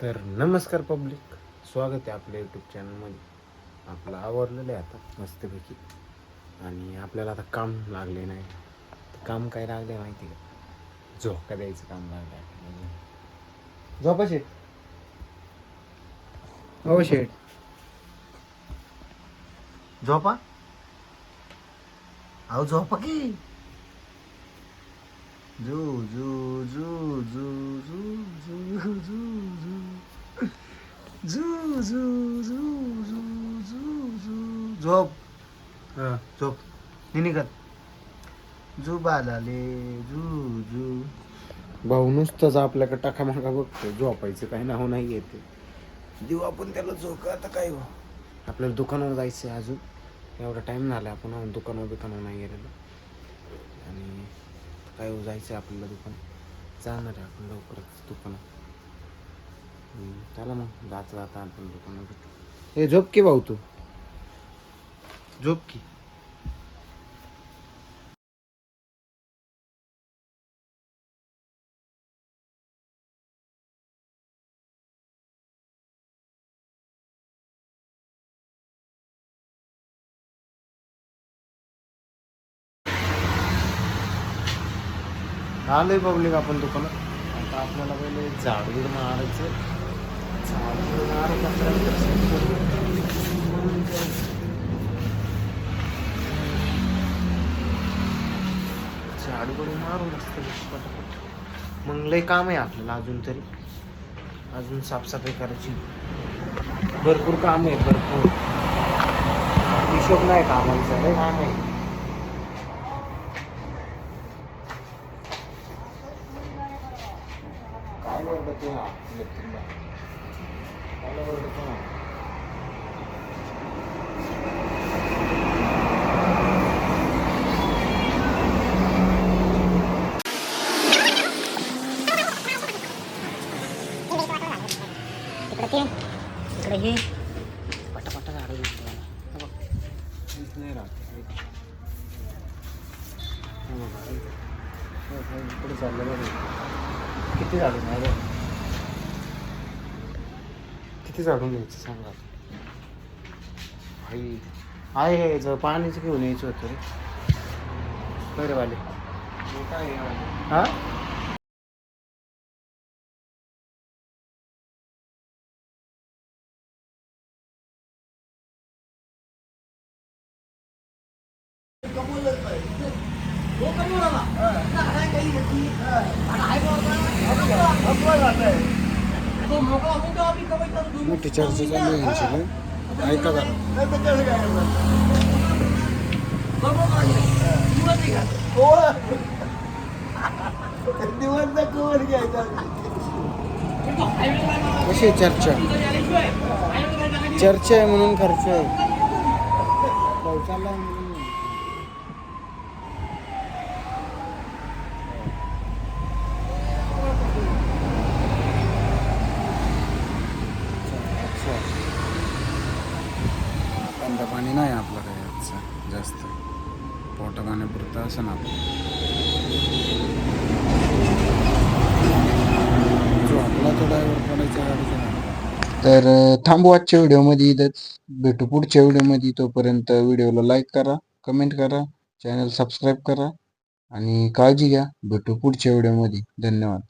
तर नमस्कार पब्लिक, स्वागत आहे आपल्या यूट्यूब चॅनलमध्ये. आपलं आवरलेलं आहे आता मस्तपैकी, आणि आपल्याला आता काम लागले नाही. काम काय लागले माहिती का? झोका द्यायचं काम लागलं आपल्याला. झोपा शेट. हो शेट, झोपा. अहो झोपा की. झू झू झू झू झू झू झू झू झू झू झू झू झू झू झोप. झोप निघत झू बालाले झू झू. भाऊ नुसतंच आपल्याकडे टाकामागा बघतो, झोपायचं काही नाव नाही येते. देऊ आपण त्याला झोका. आता काय हो, आपल्याला दुकानावर जायचं आहे. अजून एवढा टाईम झाला, आपण दुकानावर नाही गेलेलो. आणि काय हो, जायचं आहे आपल्याला दुकान. जाणार आहे आपण लवकरच दुकानात. चला मग, जाता आपण दुकानात. हे झोप की भाऊ, तू झोप की. आलोय पब्लिक आपण दुकानात. आता आपल्याला पहिले झाडून मारायचं. झाडून मारून असतं पटापट. मग लय काम आहे आपल्याला अजून तरी. अजून साफसफाई करायची, भरपूर काम आहे, भरपूर. हिशोब नाही कामांचा, लय काम आहे. काय ओरडतो ना काय ओरडतो ना. इकडे हे पटापटा झाडं नाही राहत इकडे चाललं बघ. किती झाडून आहे, किती झाडून घ्यायचं सांगा भाई. आहे जर पाणीच घेऊन यायचं होतं रे. बरे वाले काय हा. मोठी चर्चा चालू आहे यांची. ऐका जरा. कशी चर्चा चर्चा आहे म्हणून खर्च आहे. पावसाला कांदा पाणी नाही आपल्याकडे आजचं जास्त. पोटा पाण्यापुरतं असं ना जो आपला तो ड्रायव्हर पडायचा गाडीचा. तर थांबू आजच्या व्हिडिओमध्ये इथंच. भेटू पुढच्या व्हिडिओमध्ये. तोपर्यंत व्हिडिओला लाईक करा, कमेंट करा, चॅनल सबस्क्राईब करा आणि काळजी घ्या. भेटू पुढच्या व्हिडिओमध्ये. धन्यवाद.